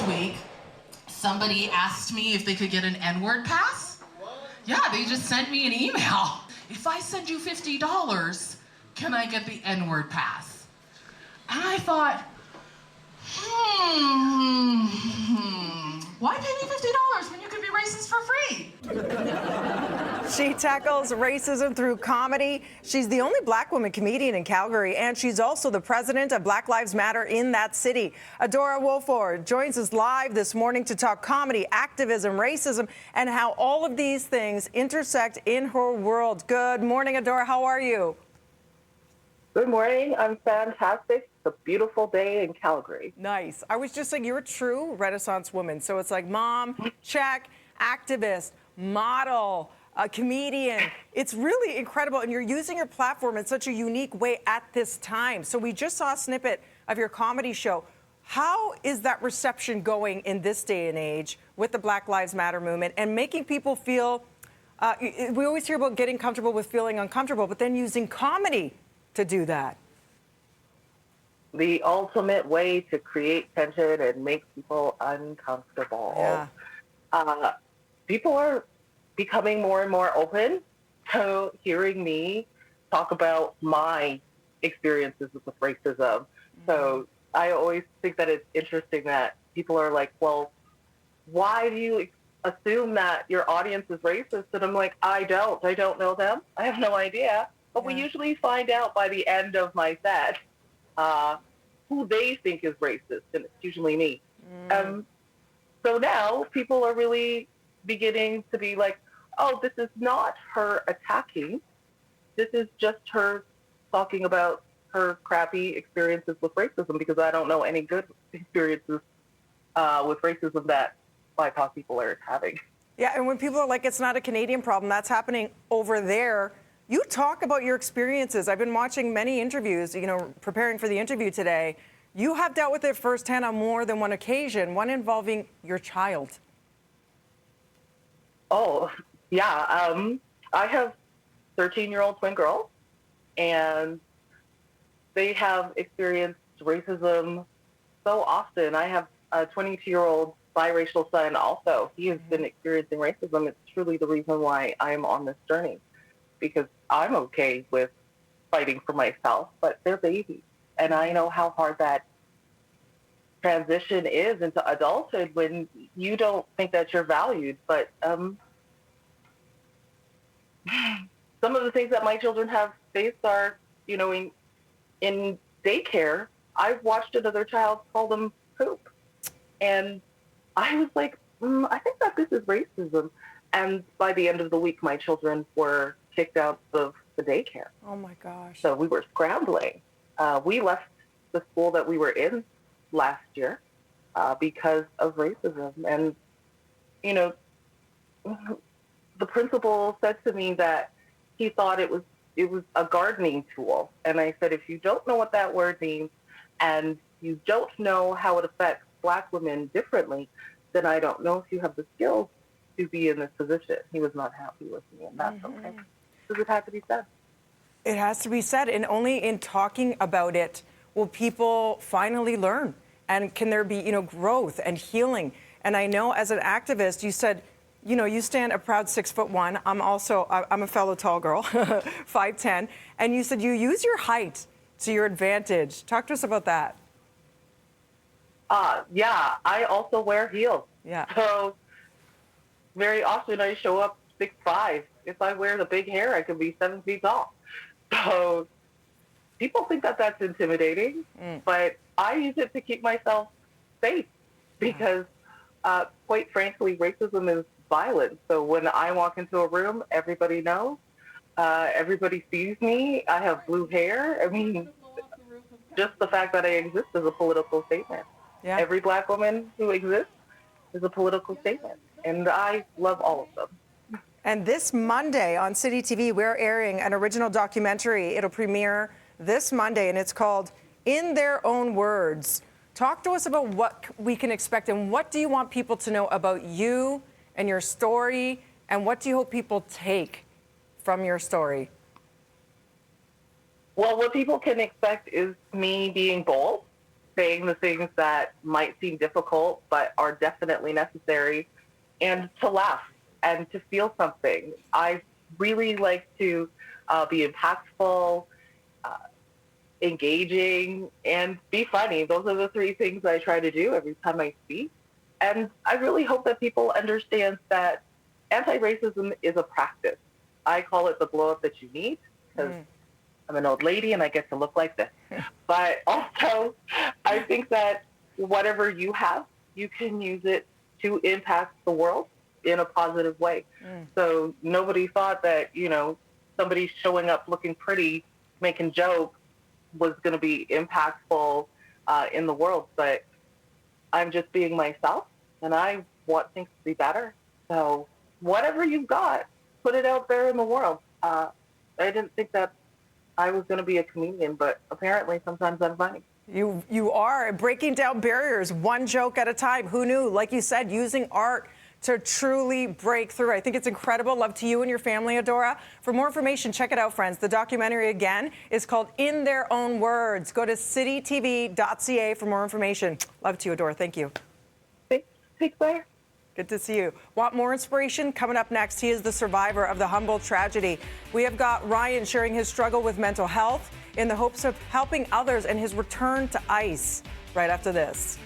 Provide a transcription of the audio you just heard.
last week, somebody asked me if they could get an N-word pass. Yeah, they just sent me an email. If I send you $50, can I get the N-word pass? And I thought, why pay me $50 when you can be racist for free? She tackles racism through comedy. She's the only black woman comedian in Calgary, and she's also the president of Black Lives Matter in that city. Adora Nwofor joins us live this morning to talk comedy, activism, racism, and how all of these things intersect in her world. Good morning, Adora. How are you? Good morning. I'm fantastic. It's a beautiful day in Calgary. Nice. I was just saying, you're a true Renaissance woman. So it's like mom, check, activist, model, a comedian. It's really incredible. And you're using your platform in such a unique way at this time. So we just saw a snippet of your comedy show. How is that reception going in this day and age with the Black Lives Matter movement and making people feel, we always hear about getting comfortable with feeling uncomfortable, but then using comedy to do that? The ultimate way to create tension and make people uncomfortable. Yeah. People are becoming more and more open to hearing me talk about my experiences with racism. Mm-hmm. So I always think that it's interesting that people are like, well, why do you assume that your audience is racist? And I'm like, I don't know them. I have no idea. But we usually find out by the end of my set who they think is racist, and it's usually me. So now people are really beginning to be like, oh, this is not her attacking. This is just her talking about her crappy experiences with racism, because I don't know any good experiences with racism that BIPOC people are having. Yeah, and when people are like, it's not a Canadian problem, that's happening over there. You talk about your experiences. I've been watching many interviews, preparing for the interview today. You have dealt with it firsthand on more than one occasion, one involving your child. Oh, yeah. I have 13-year-old twin girls, and they have experienced racism so often. I have a 22-year-old biracial son also. He has been experiencing racism. It's truly the reason why I'm on this journey, because I'm okay with fighting for myself, but they're babies. And I know how hard that transition is into adulthood when you don't think that you're valued. But some of the things that my children have faced are, in daycare, I've watched another child call them poop. And I was like, I think that this is racism. And by the end of the week, my children were kicked out of the daycare. Oh my gosh. So we were scrambling. We left the school that we were in last year because of racism. And, the principal said to me that he thought it was a gardening tool. And I said, if you don't know what that word means and you don't know how it affects Black women differently, then I don't know if you have the skills to be in this position. He was not happy with me, and that's okay. Does it have to be said? It has to be said, and only in talking about it will people finally learn, and can there be, growth and healing. And I know as an activist, you said, you stand a proud 6'1". I'm a fellow tall girl, 5'10", and you said you use your height to your advantage. Talk to us about that. Yeah, I also wear heels. Yeah. So very often I show up 6'5". If I wear the big hair, I could be 7 feet tall. So people think that that's intimidating, but I use it to keep myself safe because, quite frankly, racism is violence. So when I walk into a room, everybody knows. Everybody sees me. I have blue hair. I mean, just the fact that I exist is a political statement. Yeah. Every Black woman who exists is a political statement, and I love all of them. And this Monday on City TV, we're airing an original documentary. It'll premiere this Monday, and it's called In Their Own Words. Talk to us about what we can expect, and what do you want people to know about you and your story, and what do you hope people take from your story? Well, what people can expect is me being bold saying the things that might seem difficult but are definitely necessary, and to laugh and to feel something. I really like to be impactful, engaging, and be funny. Those are the three things I try to do every time I speak. And I really hope that people understand that anti-racism is a practice. I call it the glow up that you need, because I'm an old lady and I get to look like this. But also, I think that whatever you have, you can use it to impact the world in a positive way. So nobody thought that, somebody showing up looking pretty, making jokes was going to be impactful in the world. But I'm just being myself, and I want things to be better. So whatever you've got, put it out there in the world. I didn't think that I was going to be a comedian, but apparently sometimes I'm funny. You are breaking down barriers one joke at a time. Who knew? Like you said, using art to truly break through. I think it's incredible. Love to you and your family, Adora. For more information, check it out, friends. The documentary, again, is called In Their Own Words. Go to citytv.ca for more information. Love to you, Adora. Thank you. Thanks, Claire. Good to see you. Want more inspiration? Coming up next, he is the survivor of the Humboldt tragedy. We have got Ryan sharing his struggle with mental health in the hopes of helping others and his return to ice right after this.